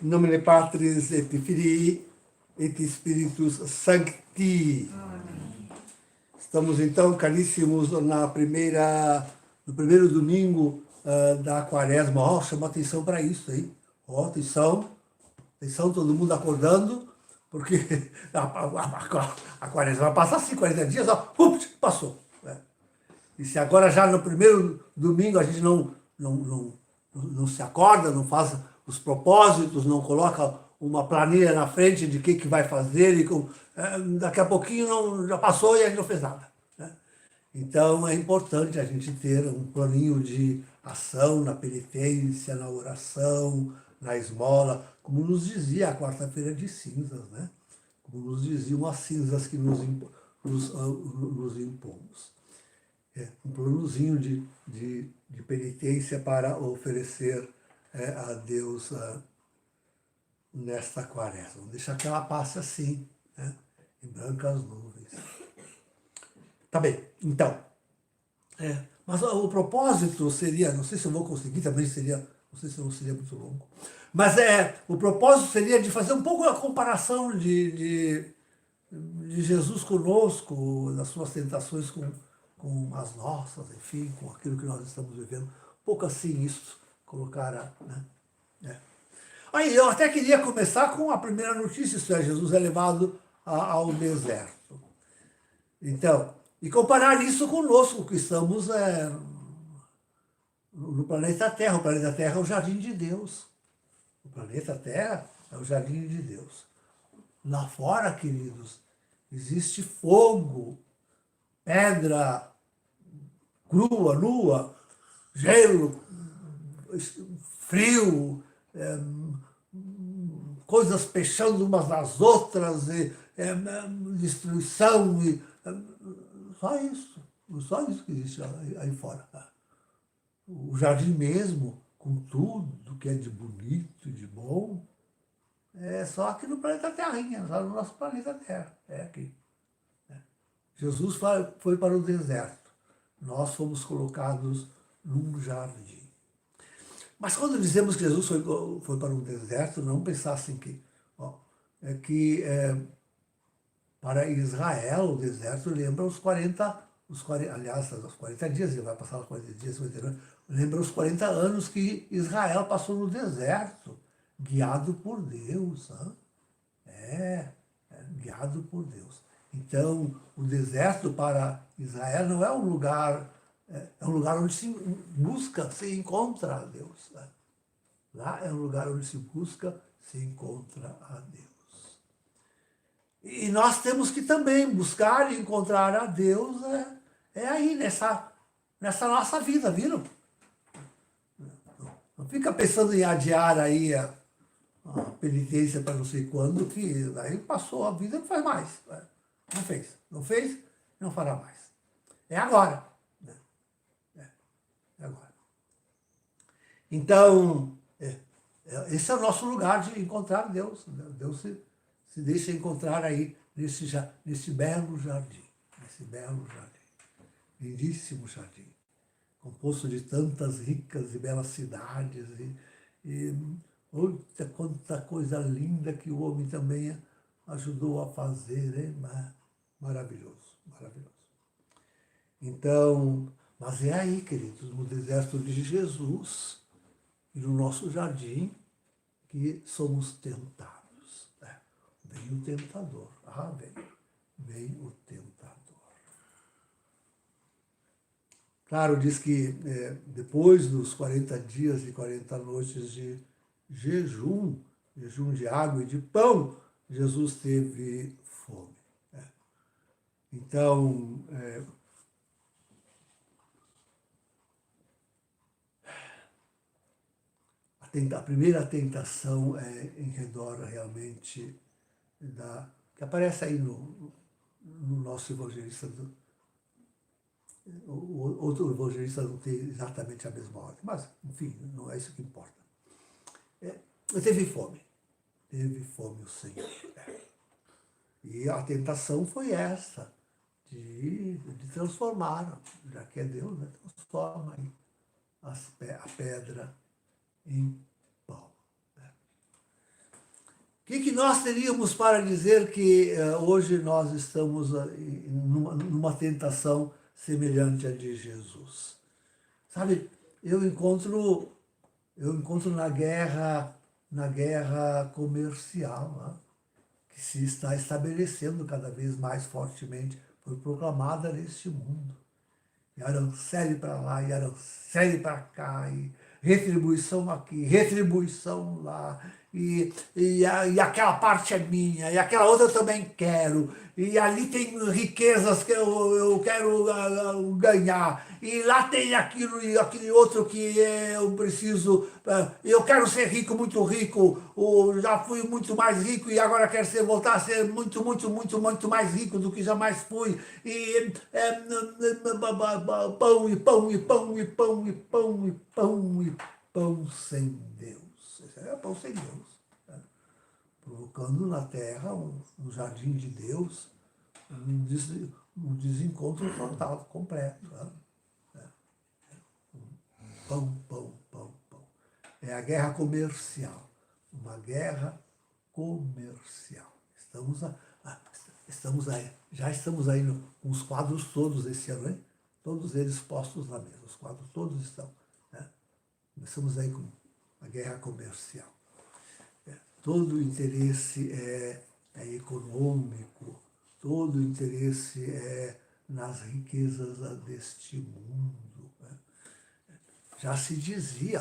In nomine Patris et Filii et Spiritus Sancti. Estamos então, caríssimos, no primeiro domingo da Quaresma. Chama atenção para isso aí. Atenção, todo mundo acordando, porque a Quaresma vai passar assim, 40 dias, passou. E se agora já no primeiro domingo a gente não se acorda, não faz os propósitos, não coloca uma planilha na frente de que vai fazer, daqui a pouquinho já passou e a gente não fez nada. Né? Então é importante a gente ter um planinho de ação na penitência, na oração, na esmola, como nos dizia a quarta-feira de cinzas, né? Como nos diziam as cinzas que nos impomos. Um planozinho de penitência para oferecer a Deus nesta quaresma. Vamos deixar que ela passe assim, né? Em brancas nuvens. Tá bem, então. Mas o propósito seria, não sei se eu vou conseguir, também seria, não sei se não seria muito longo, mas o propósito seria de fazer um pouco a comparação de Jesus conosco, das suas tentações com as nossas, enfim, com aquilo que nós estamos vivendo. Um pouco assim isso, colocar, né? Aí eu até queria começar com a primeira notícia, isto é, Jesus é levado ao deserto. Então, e comparar isso conosco, que estamos no planeta Terra. O planeta Terra é o jardim de Deus. O planeta Terra é o jardim de Deus. Lá fora, queridos, existe fogo, pedra crua, nua, gelo, frio, coisas fechando umas nas outras, destruição, só isso que existe aí fora. O jardim mesmo, com tudo que é de bonito e de bom, é só aqui no planeta Terrinha, só no nosso planeta Terra, é aqui. Jesus foi para o deserto. Nós fomos colocados num jardim. Mas quando dizemos que Jesus foi para um deserto, não pensassem que para Israel o deserto lembra os 40 dias, ele vai passar os 40 dias, lembra os 40 anos que Israel passou no deserto, guiado por Deus. Guiado por Deus. Então, o deserto para Israel não é um lugar, é um lugar onde se busca, se encontra a Deus. Né? Lá é um lugar onde se busca, se encontra a Deus. E nós temos que também buscar e encontrar a Deus aí, nessa nossa vida, viram? Não fica pensando em adiar aí a penitência para não sei quando, que aí passou a vida, não faz mais. Não fez, não fará mais. É agora. É agora. Então, esse é o nosso lugar de encontrar Deus. Deus se deixa encontrar aí nesse belo jardim. Lindíssimo jardim. Composto de tantas ricas e belas cidades quanta coisa linda que o homem também ajudou a fazer, hein? Maravilhoso. Então, mas é aí, queridos, no deserto de Jesus e no nosso jardim que somos tentados. Vem o tentador. Vem o tentador. Claro, diz que depois dos 40 dias e 40 noites de jejum de água e de pão, Jesus teve fome. Então, a primeira tentação é em redor realmente que aparece aí no nosso evangelista. O outro evangelista não tem exatamente a mesma ordem, mas, enfim, não é isso que importa. Teve fome o Senhor. E a tentação foi essa, de transformar, já que é Deus, né, transforma a pedra em pão. que nós teríamos para dizer que hoje nós estamos numa tentação semelhante à de Jesus? Sabe, eu encontro na guerra comercial, né, que se está estabelecendo cada vez mais fortemente, foi proclamada neste mundo. E arancele para lá, e arancele para cá, e retribuição aqui, retribuição lá, e aquela parte é minha, e aquela outra eu também quero, e ali tem riquezas que eu quero ganhar, e lá tem aquilo e aquele outro que eu preciso, eu quero ser rico, muito rico, ou já fui muito mais rico e agora quero voltar a ser muito, muito, muito, muito mais rico do que jamais fui, e pão, e pão, e pão, e pão, e pão, e pão, e pão sem Deus. Esse é pão sem Deus. Né? Provocando na terra, no jardim de Deus, um desencontro total, completo. Né? Pão, pão, pão, pão. É a guerra comercial. Uma guerra comercial. Já estamos aí com os quadros todos esse ano, hein? Todos eles postos na mesa. Os quadros todos estão. Né? Começamos aí com a guerra comercial. Todo o interesse é econômico, todo o interesse é nas riquezas deste mundo. Né? Já se dizia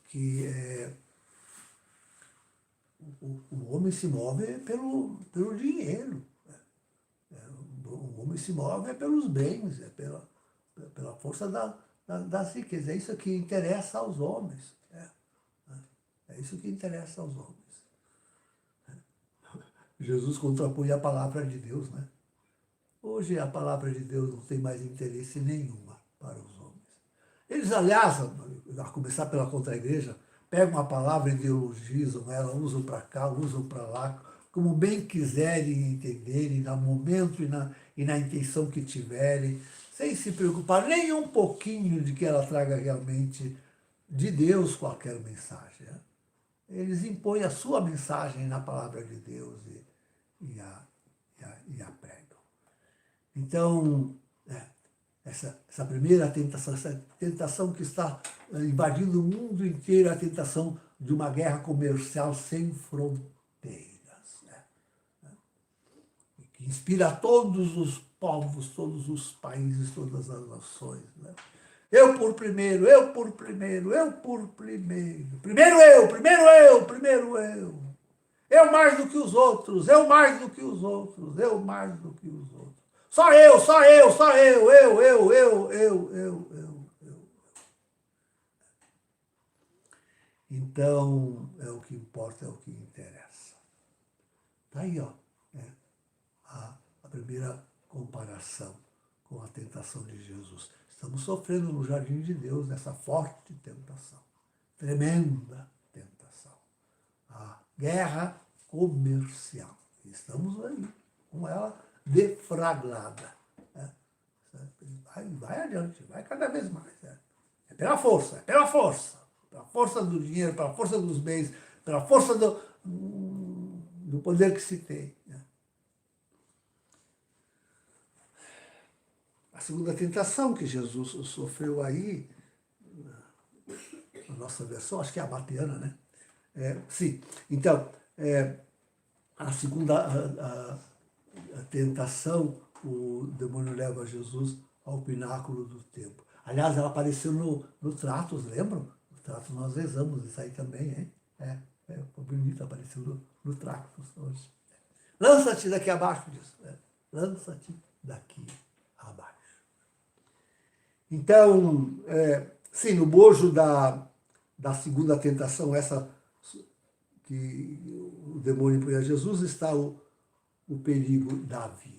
que o homem se move pelo dinheiro. Né? O homem se move pelos bens, pela força das riquezas. É isso que interessa aos homens. É isso que interessa aos homens. Jesus contrapõe a palavra de Deus, né? Hoje a palavra de Deus não tem mais interesse nenhuma para os homens. Eles, aliás, a começar pela contra-igreja, pegam a palavra e ideologizam ela, usam para cá, usam para lá, como bem quiserem entenderem, no momento e na intenção que tiverem, sem se preocupar nem um pouquinho de que ela traga realmente de Deus qualquer mensagem. Né? Eles impõem a sua mensagem na palavra de Deus e a pregam. Então, essa primeira tentação, essa tentação que está invadindo o mundo inteiro, a tentação de uma guerra comercial sem fronteiras, né? Que inspira todos os povos, todos os países, todas as nações. Né? Eu por primeiro, eu por primeiro, eu por primeiro. Primeiro eu, primeiro eu, primeiro eu. Eu mais do que os outros, eu mais do que os outros, eu mais do que os outros. Só eu, só eu, só eu. Então, é o que importa, é o que interessa. Está aí, ó, né? A primeira comparação com a tentação de Jesus. Estamos sofrendo no jardim de Deus nessa forte tentação, tremenda tentação. A guerra comercial. Estamos aí com ela deflagrada. Né? Vai adiante, vai cada vez mais. Né? É pela força, pela força do dinheiro, pela força dos bens, pela força do poder que se tem. Né? A segunda tentação que Jesus sofreu aí, na nossa versão, acho que é a Mateana, né? Sim, então, a segunda a tentação, o demônio leva Jesus ao pináculo do templo. Aliás, ela apareceu no Tratos, lembram? No Tratos nós rezamos isso aí também, hein? Foi bonito, apareceu no Tratos hoje. Lança-te daqui abaixo disso. Lança-te daqui abaixo. Então, sim, no bojo da segunda tentação, essa que o demônio põe a Jesus, está o perigo da vida.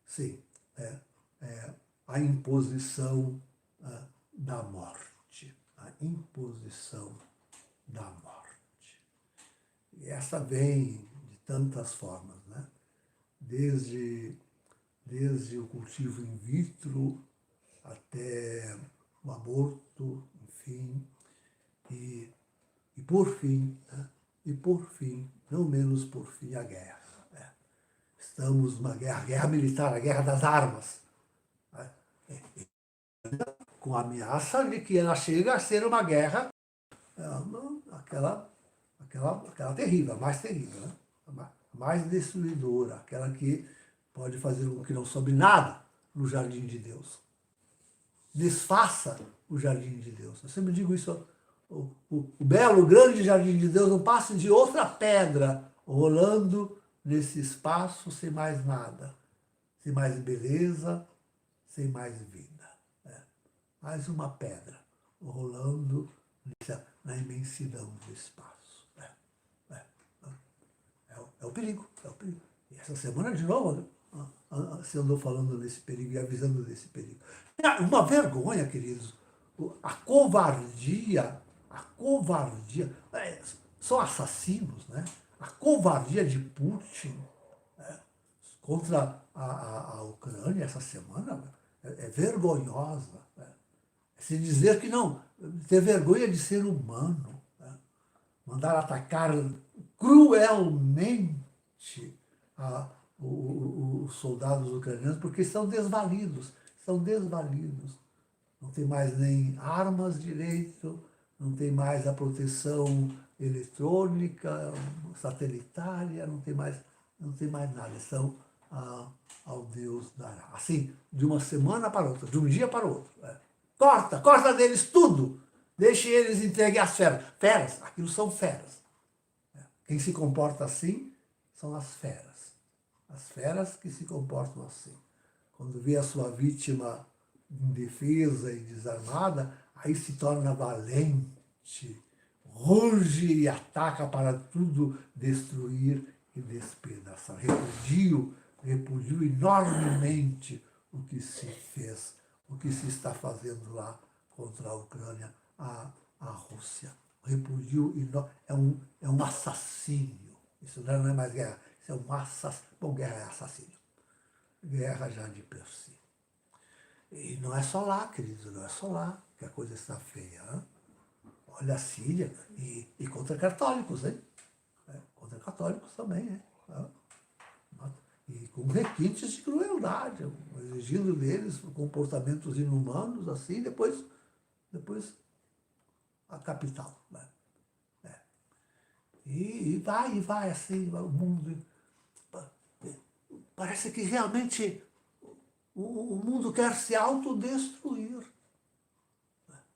Sim, a imposição da morte. A imposição da morte. E essa vem de tantas formas, né? Desde o cultivo in vitro até o aborto, enfim, e por fim, né, e por fim, não menos por fim, a guerra. Estamos numa guerra, a guerra militar, a guerra das armas, com a ameaça de que ela chega a ser uma guerra, aquela terrível, a mais terrível, né? A mais destruidora, aquela que pode fazer com que não sobre nada no jardim de Deus. Desfaça o jardim de Deus. Eu sempre digo isso, o belo, grande jardim de Deus não passa de outra pedra rolando nesse espaço sem mais nada, sem mais beleza, sem mais vida. Mais uma pedra rolando na imensidão do espaço. É o perigo, é o perigo. E essa semana, de novo, você andou falando desse perigo e avisando desse perigo. Uma vergonha, queridos. A covardia, são assassinos, né? A covardia de Putin contra a Ucrânia essa semana é vergonhosa. Se dizer que não, ter vergonha de ser humano, mandar atacar cruelmente os soldados ucranianos, porque estão desvalidos. Não tem mais nem armas direito, não tem mais a proteção eletrônica, satelitária, não tem mais nada. Estão ao Deus dará. Assim, de uma semana para outra, de um dia para o outro. Corta deles tudo. Deixe eles entregues às feras. Feras, aquilo são feras. Quem se comporta assim são as feras. As feras que se comportam assim. Quando vê a sua vítima indefesa e desarmada, aí se torna valente, ruge e ataca para tudo destruir e despedaçar. Repudio enormemente o que se fez, o que se está fazendo lá contra a Ucrânia, a Rússia. Repudio é um assassínio. Isso não é mais guerra, isso é um assassínio. Bom, guerra é assassínio. Guerra já de per si. E não é só lá, queridos, não é só lá que a coisa está feia. Hein? Olha a Síria e contra católicos, hein? Contra católicos também, hein? E com requintes de crueldade, exigindo deles comportamentos inumanos, assim, depois a capital. Né? E vai assim, o mundo. Parece que realmente o mundo quer se autodestruir.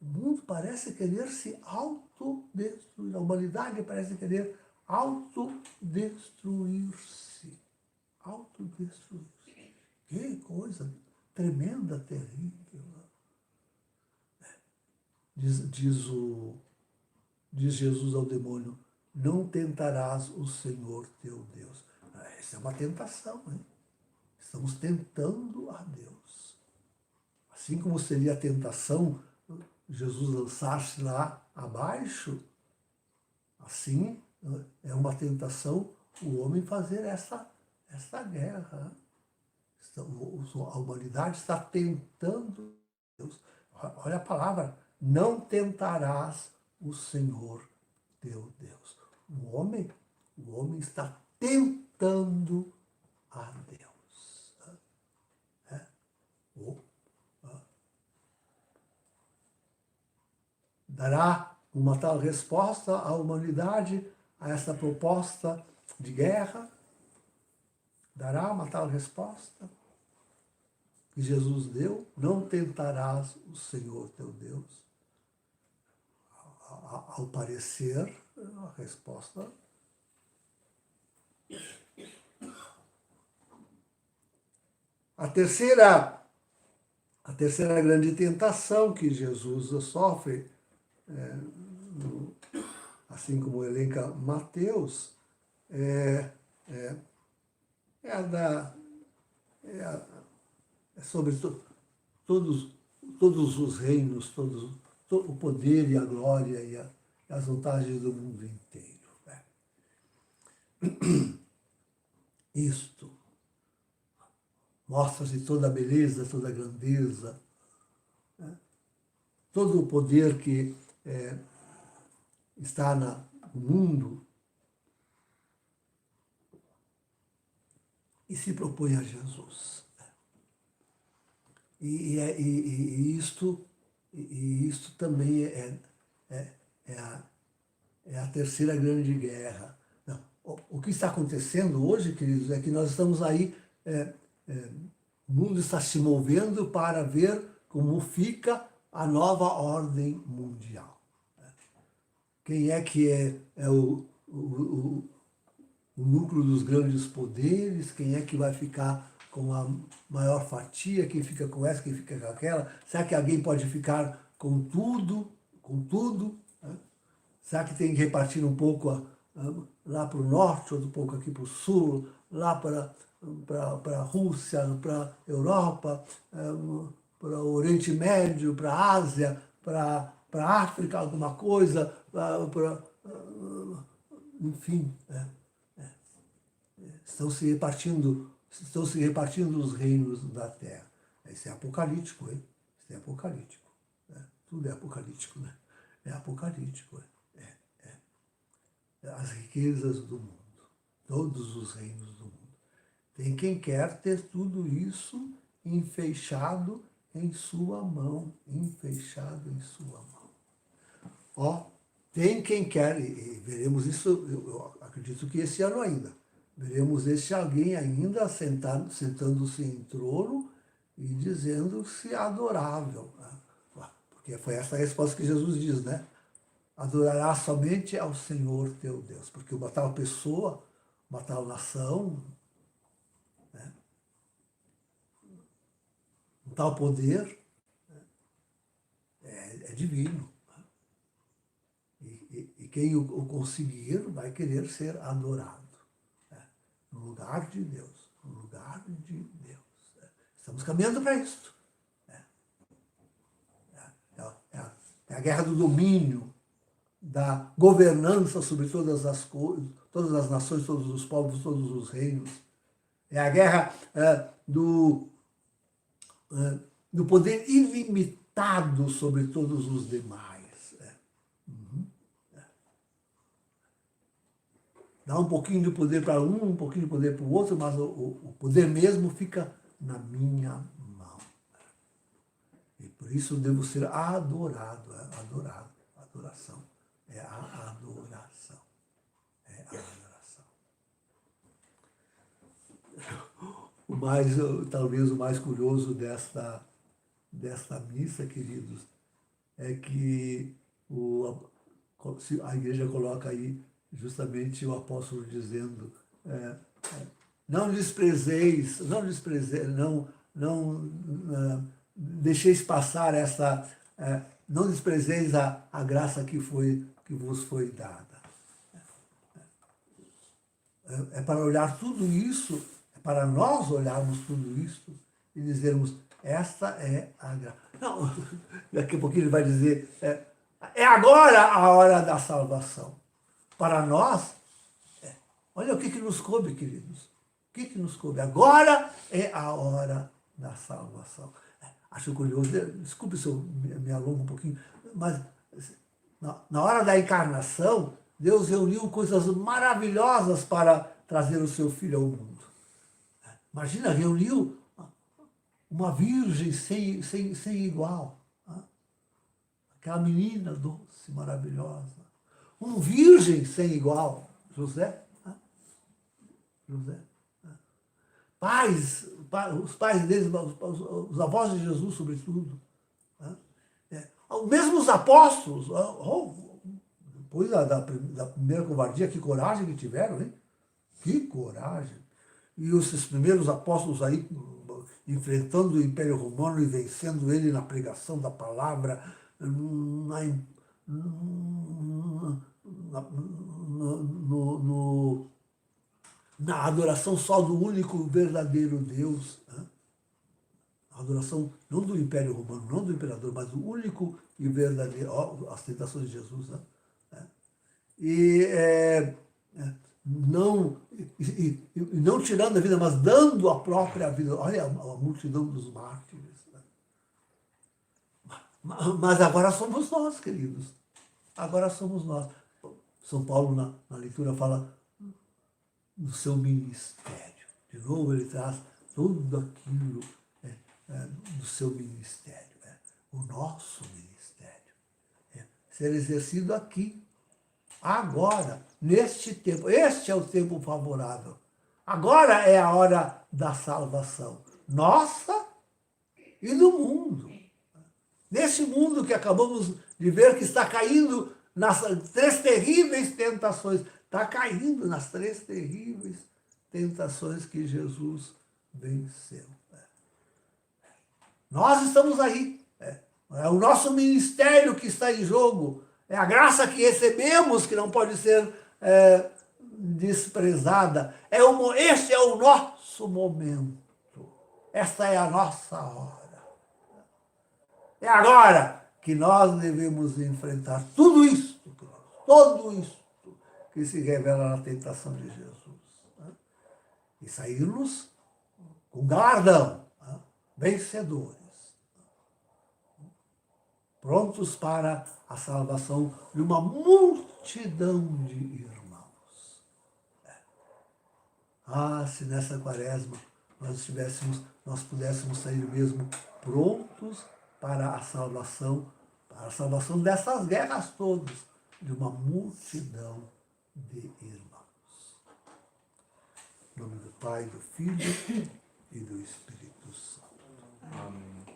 O mundo parece querer se autodestruir. A humanidade parece querer autodestruir-se. Autodestruir-se. Que coisa tremenda, terrível. Diz Jesus ao demônio, não tentarás o Senhor teu Deus. Essa é uma tentação, hein? Estamos tentando a Deus. Assim como seria a tentação Jesus lançar-se lá abaixo, assim é uma tentação o homem fazer essa guerra. A humanidade está tentando Deus. Olha a palavra, não tentarás o Senhor teu Deus. O homem está tentando a Deus. Dará uma tal resposta à humanidade a essa proposta de guerra? Dará uma tal resposta que Jesus deu? Não tentarás o Senhor teu Deus? Ao parecer, a resposta a terceira grande tentação que Jesus sofre, assim como elenca Mateus, é sobre todos os reinos, todo o poder e a glória e as vantagens do mundo inteiro. Isto mostra-se toda a beleza, toda a grandeza, todo o poder que está no mundo e se propõe a Jesus. E isto também é a terceira grande guerra. Não, o que está acontecendo hoje, queridos, é que nós estamos aí, o mundo está se movendo para ver como fica a nova ordem mundial. Quem é que é o núcleo dos grandes poderes? Quem é que vai ficar com a maior fatia? Quem fica com essa, quem fica com aquela? Será que alguém pode ficar com tudo? Com tudo? Será que tem que repartir um pouco lá para o norte, outro pouco aqui para o sul, lá para a Rússia, para a Europa, para o Oriente Médio, para a Ásia, para a África, alguma coisa, enfim, estão se repartindo os reinos da terra. Isso é apocalíptico, hein? Isso é apocalíptico. Tudo é apocalíptico, né? É apocalíptico. As riquezas do mundo, todos os reinos do mundo. Tem quem quer ter tudo isso enfeixado em sua mão, enfeixado em sua mão. Tem quem quer, e veremos isso, eu acredito que esse ano ainda, veremos esse alguém ainda sentando-se em trono e dizendo-se adorável. Porque foi essa a resposta que Jesus diz, né? Adorarás somente ao Senhor teu Deus. Porque uma tal pessoa, uma tal nação, né? Um tal poder é divino. E quem o conseguir vai querer ser adorado. No lugar de Deus. No lugar de Deus. Estamos caminhando para isso. É a guerra do domínio, da governança sobre todas as coisas, todas as nações, todos os povos, todos os reinos. É a guerra do poder ilimitado sobre todos os demais. Dá um pouquinho de poder para um pouquinho de poder para o outro, mas o poder mesmo fica na minha mão. E por isso eu devo ser adorado, adorado. Adoração. É a adoração. É a adoração. Talvez o mais curioso desta missa, queridos, é que a igreja coloca aí justamente o apóstolo dizendo, não desprezeis, não deixeis passar essa, não desprezeis a graça que vos foi dada. É para olhar tudo isso, é para nós olharmos tudo isso e dizermos, esta é a graça. Não, daqui a pouquinho ele vai dizer, é agora a hora da salvação. Para nós, olha o que nos coube, queridos. O que nos coube? Agora é a hora da salvação. Acho curioso, desculpe se eu me alongo um pouquinho, mas na hora da encarnação, Deus reuniu coisas maravilhosas para trazer o seu Filho ao mundo. Imagina, reuniu uma virgem sem igual. Aquela menina doce, maravilhosa. Um virgem sem igual, José. Os pais deles, os avós de Jesus, sobretudo. Mesmo os apóstolos, depois da primeira covardia, que coragem que tiveram, hein? Que coragem! E esses primeiros apóstolos aí, enfrentando o Império Romano e vencendo ele na pregação da palavra, na adoração só do único verdadeiro Deus. A adoração não do Império Romano, não do imperador, mas do único e verdadeiro, as tentações de Jesus. Não tirando a vida, mas dando a própria vida. Olha a multidão dos mártires. Mas agora somos nós, queridos. Agora somos nós. São Paulo, na leitura, fala do seu ministério. De novo, ele traz tudo aquilo do seu ministério, o nosso ministério, ser exercido aqui, agora, neste tempo. Este é o tempo favorável. Agora é a hora da salvação, nossa e do mundo. Nesse mundo que acabamos de ver que está caindo nas 3 terríveis tentações, está caindo nas 3 terríveis tentações que Jesus venceu. Nós estamos aí. É o nosso ministério que está em jogo. É a graça que recebemos que não pode ser desprezada. Este é o nosso momento. Esta é a nossa hora. É agora que nós devemos enfrentar tudo isso que se revela na tentação de Jesus. E sairmos com galardão, vencedores, prontos para a salvação de uma multidão de irmãos. Se nessa quaresma nós pudéssemos sair mesmo prontos para a salvação dessas guerras todas, de uma multidão de irmãos. Em nome do Pai, do Filho e do Espírito Santo. Amém.